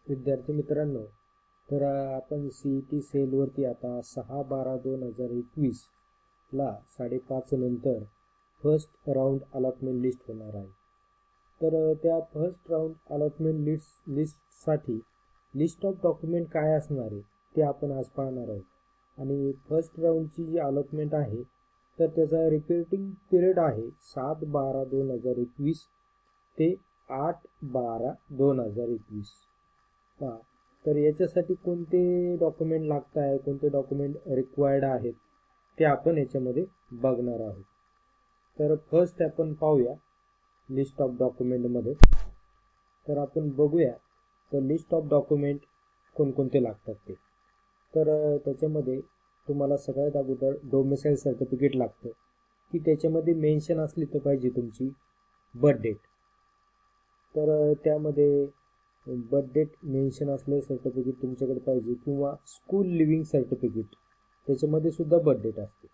विद्यार्थी मित्रांनो, तर आपण CET सेलवरती आता 6/12/2021 ला 5:30 नंतर फर्स्ट राऊंड अलॉटमेंट लिस्ट होणार आहे. तर त्या फर्स्ट राऊंड अलॉटमेंट लिस्टसाठी लिस्ट ऑफ डॉक्युमेंट काय असणार आहे ते आपण आज पाहणार आहोत. आणि फर्स्ट राऊंडची जी अलॉटमेंट आहे तर त्याचा रिपोर्टिंग पिरियड आहे 7/12/2021 ते 8/12/2021. तर याच्यासाठी कोणते डॉक्युमेंट लागत आहे, कोणते डॉक्युमेंट रिक्वायर्ड आहेत ते आपण याच्यामध्ये बघणार आहोत. तर फर्स्ट आपण पाहूया लिस्ट ऑफ डॉक्युमेंटमध्ये. तर आपण बघूया तर लिस्ट ऑफ डॉक्युमेंट कोणकोणते लागतात ते. तर त्याच्यामध्ये तुम्हाला सगळ्यात अगोदर डोमिसाईल सर्टिफिकेट लागतं, की त्याच्यामध्ये मेन्शन असली तर पाहिजे तुमची बर्थ डेट. तर त्यामध्ये बर्थ डेट मेन्शन असलेलं सर्टिफिकेट तुमच्याकडे पाहिजे, किंवा स्कूल लिव्हिंग सर्टिफिकेट त्याच्यामध्ये सुद्धा बर्थ डेट असते.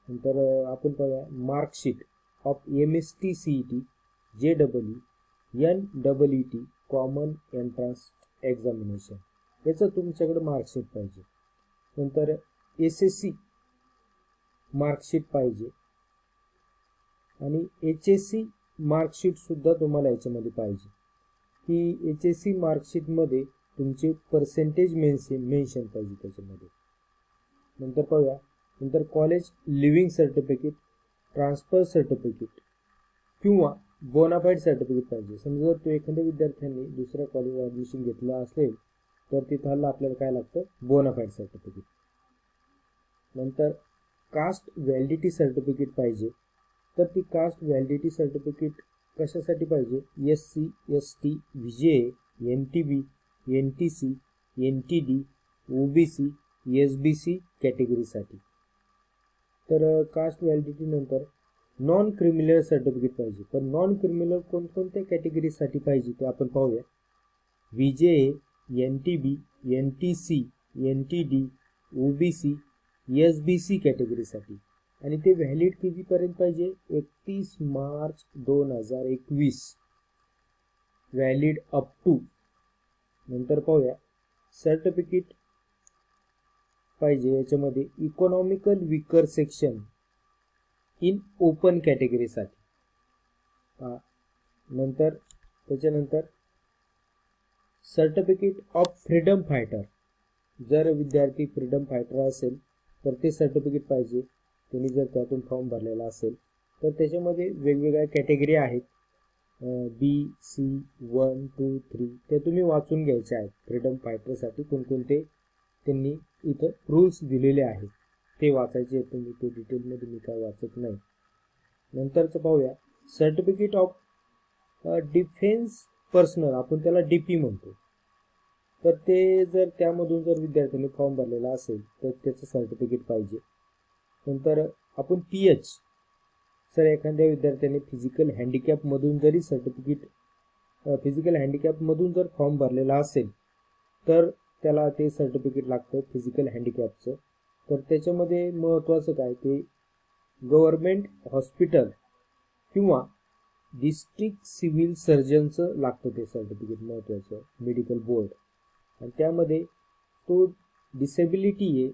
नंतर आपण पाहूया marksheet of MST CET JEE NEET common entrance examination, याचं तुमच्याकडे मार्कशीट पाहिजे. नंतर SSC मार्कशीट पाहिजे, आणि HSC मार्कशीट सुद्धा तुम्हाला याच्यामध्ये पाहिजे, की HSC मार्कशीटमध्ये तुमचे पर्सेंटेज मेन्शन पाहिजे त्याच्यामध्ये. नंतर पाहूया, नंतर college living certificate, transfer certificate किंवा बोनाफाईड सर्टिफिकेट पाहिजे. समजा जर तो एखाद्या विद्यार्थ्यांनी दुसऱ्या कॉलेजला ॲडमिशन घेतलं असेल तर तिथं आपल्याला काय लागतं, बोनाफाईड सर्टिफिकेट. नंतर कास्ट व्हॅलिडिटी सर्टिफिकेट पाहिजे. तर ती कास्ट व्हॅलिडिटी सर्टिफिकेट कशासाठी पाहिजे, SC ST VJ NTB NTC NTD OBC SBC कॅटेगरीसाठी. तर कास्ट व्हॅलिडिटी नंतर नॉन क्रिमिनल सर्टिफिकेट पाहिजे. पण नॉन क्रिमिनल कोणकोणत्या कॅटेगरीसाठी पाहिजे ते आपण पाहूया. VJ NTB NTC NTD OBC SBC कॅटेगरीसाठी. आणि ते व्हॅलिड कितीपर्यंत पाहिजे, 31 मार्च 2021 व्हॅलिड अप टू. नंतर पाहूया सर्टिफिकेट पाहिजे याच्यामध्ये economical weaker section in open कॅटेगरीसाठी. नंतर त्याच्यानंतर सर्टिफिकेट ऑफ फ्रीडम फायटर, जर विद्यार्थी फ्रीडम फायटर असेल तर ते सर्टिफिकेट पाहिजे. त्यांनी जर त्यातून फॉर्म भरलेला असेल तर त्याच्यामध्ये वेगवेगळ्या कॅटेगरी आहेत, BC 1 2 3, ते तुम्ही वाचून घ्यायचे आहेत. फ्रीडम फायटरसाठी कोणकोणते त्यांनी इथं रूल्स दिलेले आहेत ते वाचायचे आहेत तुम्ही. ते डिटेलमध्ये मी काय वाचत नाही. नंतरचं पाहूया सर्टिफिकेट ऑफ डिफेन्स पर्सनल, आपण त्याला DP म्हणतो. तर ते जर त्यामधून जर विद्यार्थ्यांनी फॉर्म भरलेला असेल तर त्याचं सर्टिफिकेट पाहिजे. नंतर आपण PH, सर एखाद्या विद्यार्थ्याने फिजिकल हँडिकॅपमधून जरी फिजिकल हँडिकॅपमधून जर फॉर्म भरलेला असेल तर त्याला ते सर्टिफिकेट लागतं फिजिकल हँडिकॅपचं. तर त्याच्यामध्ये महत्त्वाचं काय, ते गव्हर्नमेंट हॉस्पिटल किंवा डिस्ट्रिक्ट सिव्हिल सर्जनचं लागतं ते सर्टिफिकेट, महत्त्वाचं मेडिकल बोर्ड. आणि त्यामध्ये तो डिसेबिलिटी आहे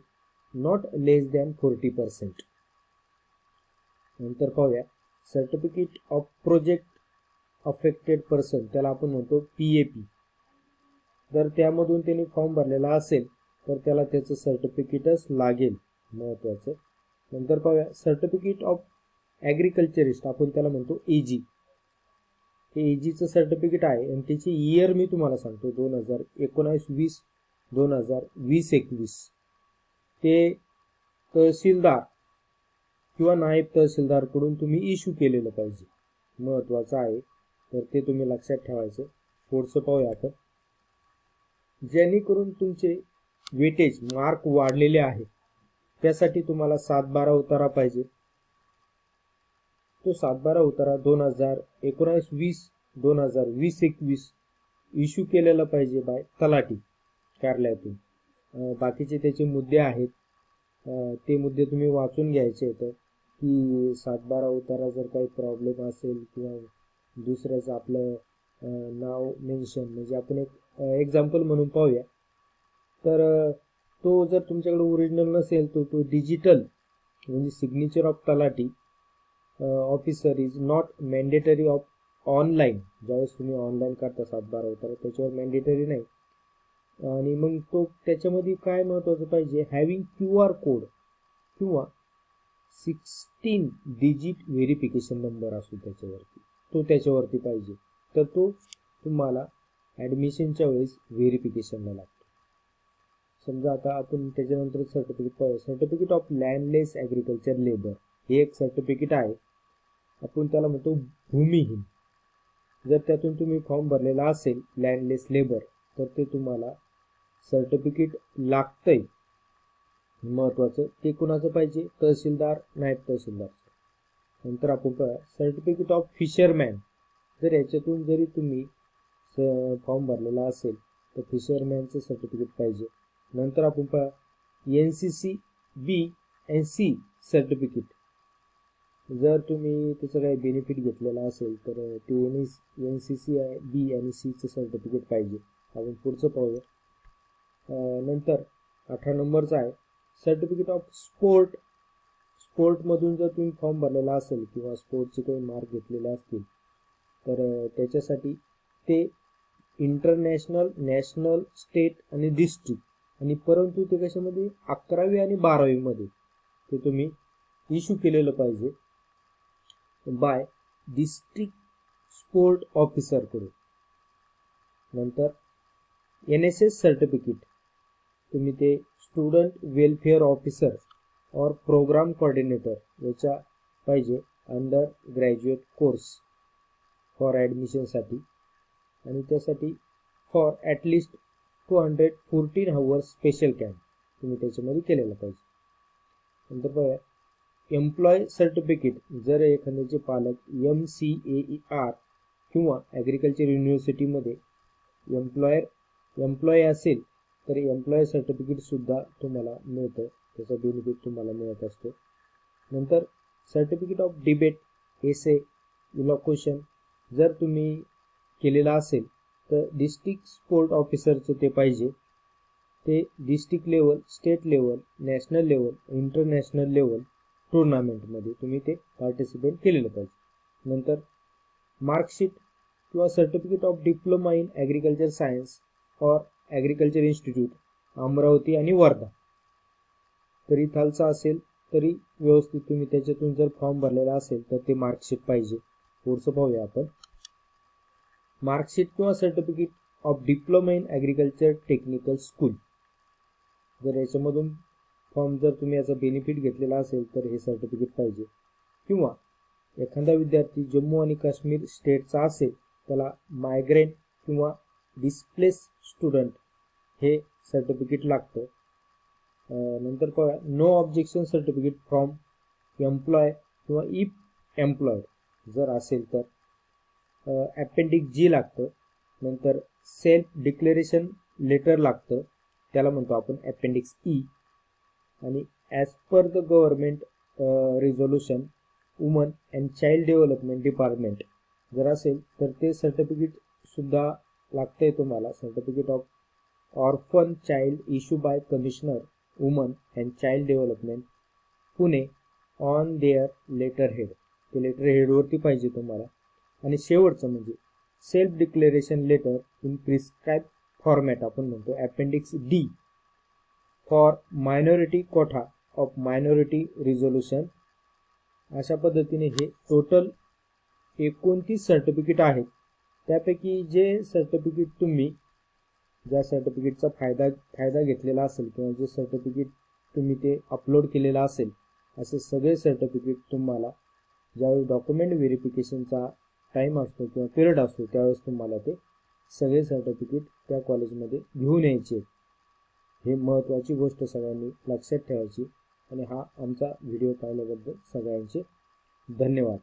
नॉट लेस दॅन 40%. नंतर पाहूया certificate of project affected person, त्याला आपण म्हणतो PAP. जर त्यामधून त्यांनी फॉर्म भरलेला असेल तर त्याला त्याचं सर्टिफिकेटच लागेल, महत्त्वाचं. नंतर पाहूया सर्टिफिकेट ऑफ ॲग्रिकल्चरिस्ट, आपण त्याला म्हणतो AG. हे AGचं सर्टिफिकेट आहे आणि त्याची इयर मी तुम्हाला सांगतो 2019-20 2020-21. ते तहसीलदार किंवा नायब तहसीलदारकडून तुम्ही इश्यू केलेलं पाहिजे, महत्त्वाचं आहे. तर ते तुम्ही लक्षात ठेवायचं. पुढचं पाहूया आपण, जेणेकरून तुमचे वेटेज मार्क वाढलेले आहेत त्यासाठी तुम्हाला 7/12 उतारा पाहिजे. तो 7/12 उतारा 2019-20 2020-21 इश्यू केलेला पाहिजे बाय तलाठी कार्यालयातून. बाकीचे त्याचे मुद्दे आहेत, ते मुद्दे तुम्ही वाचून घ्यायचे आहेत, की 7/12 उतारा जर काही प्रॉब्लेम असेल किंवा दुसऱ्याचं आपलं नाव मेन्शन, म्हणजे आपण एक एक्झाम्पल म्हणून पाहूया. तर तो जर तुमच्याकडे ओरिजिनल नसेल तर तो डिजिटल म्हणजे सिग्नेचर ऑफ तलाठी officer is not mandatory of online. ज्यावेळेस तुम्ही ऑनलाईन करता 7/12 होता त्याच्यावर मॅन्डेटरी नाही. आणि मग तो त्याच्यामध्ये काय महत्त्वाचं पाहिजे, हॅविंग QR कोड किंवा 16 डिजिट व्हेरिफिकेशन नंबर असतो त्याच्यावरती, तो त्याच्यावरती पाहिजे. तर तो तुम्हाला ॲडमिशनच्या वेळेस व्हेरिफिकेशनला लागतो. समजा आता आपण त्याच्यानंतर सर्टिफिकेट ऑफ लँडलेस ॲग्रिकल्चर लेबर हे एक सर्टिफिकेट आहे. आपण त्याला म्हणतो भूमिहीन. जर त्यातून तुम्ही फॉर्म भरलेला असेल लँडलेस लेबर तर ते तुम्हाला सर्टिफिकेट लागतंय. महत्त्वाचं ते कुणाचं पाहिजे, तहसीलदार नायब तहसीलदार. नंतर आपण सर्टिफिकेट ऑफ फिशरमॅन. जर याच्यातून जरी तुम्ही फॉर्म भरलेला असेल तर फिशरमॅनचं सर्टिफिकेट पाहिजे. नंतर आपण NCC B&C सर्टिफिकेट. जर तुम्ही त्याचं काही बेनिफिट घेतलेला असेल तर ते NCC B आणि Cचं सर्टिफिकेट पाहिजे. आपण पुढचं पाहूया. नंतर 18 नंबरचा आहे सर्टिफिकेट ऑफ स्पोर्ट. स्पोर्टमधून जर तुम्ही फॉर्म भरलेला असेल किंवा स्पोर्टचे काही मार्क घेतलेले असतील तर त्याच्यासाठी ते इंटरनॅशनल, नॅशनल, स्टेट आणि डिस्ट्रिक्ट आणि परंतु ते कशामध्ये 11वी आणि 12वी मध्ये ते तुम्ही इश्यू केलेलं पाहिजे बाय डिस्ट्रिक्ट स्पोर्ट ऑफिसर कडून. नंतर NSS सर्टिफिकेट तुम्ही ते स्टुडंट वेलफेअर ऑफिसर और प्रोग्राम कोऑर्डिनेटर याच्या पाहिजे अंडर ग्रॅज्युएट कोर्स फॉर ॲडमिशनसाठी. आणि त्यासाठी for at least 214 hours special camp तुम्ही त्याच्यामध्ये केलेला पाहिजे. नंतर बघा एम्प्लॉय सर्टिफिकेट. जर एखाद्याचे पालक MCAER किंवा ॲग्रिकल्चर युनिव्हर्सिटीमध्ये एम्प्लॉय असेल तर एम्प्लॉय सर्टिफिकेट सुद्धा तुम्हाला मिळतं, त्याचा बेनिफिट तुम्हाला मिळत असतो. नंतर सर्टिफिकेट ऑफ डिबेट, एसे, इलॉक्युशन जर तुम्ही केलेला असेल तर डिस्ट्रिक्ट स्पोर्ट ऑफिसरचं ते पाहिजे. ते district level, state level, national level, international level टुर्नामेंटमध्ये तुम्ही ते पार्टिसिपेट केलेलं पाहिजे. नंतर मार्कशीट किंवा certificate of diploma in agriculture science और ॲग्रिकल्चर इन्स्टिट्यूट अमरावती आणि वर्धा तरी खालचा असेल तरी व्यवस्थित तुम्ही त्याच्यातून जर फॉर्म भरलेला असेल तर ते मार्कशीट पाहिजे. पुढचं पाहूया आपण. मार्कशीट किंवा certificate of diploma in agriculture technical school. जर याच्यामधून फॉर्म जर तुम्ही याचा बेनिफिट घेतलेला असेल तर हे सर्टिफिकेट पाहिजे. किंवा एखादा विद्यार्थी जम्मू आणि काश्मीर स्टेटचा असेल त्याला मायग्रेंट किंवा डिस्प्लेस स्टुडंट हे सर्टिफिकेट लागतं. नंतर पहा no objection certificate from employ किंवा इफ एम्प्लॉयड जर असेल तर अपेंडिक्स G लागतं. नंतर सेल्फ डिक्लेरेशन लेटर लागतं, त्याला म्हणतो आपण अपेंडिक्स E. आणि as per the government resolution woman and child development department जर असेल तर ते सर्टिफिकेट सुद्धा लागतंय तुम्हाला. Certificate of orphan child issue by commissioner woman and child development Pune on there letter head. ते लेटर हेडवरती पाहिजे तुम्हाला. आणि शेवटचं म्हणजे self declaration letter in prescribe format आपण म्हणतो appendix D for minority quota of minority resolution. अशा पद्धतीने हे टोटल 29 सर्टिफिकेट आहेत. त्यापैकी जे सर्टिफिकेट तुम्ही ज्या सर्टिफिकेटचा फायदा घेतलेला असेल किंवा जे सर्टिफिकेट तुम्ही ते अपलोड केलेलं असेल असे सगळे सर्टिफिकेट तुम्हाला ज्यावेळी डॉक्युमेंट व्हेरिफिकेशनचा टाईम असतो किंवा पिरियड असतो त्यावेळेस तुम्हाला ते सगळे सर्टिफिकेट त्या कॉलेजमध्ये घेऊन यायचे. हे महत्त्वाची गोष्ट सगळ्यांनी लक्षात ठेवायची. आणि हा आमचा व्हिडिओ पाहिल्याबद्दल सगळ्यांचे धन्यवाद.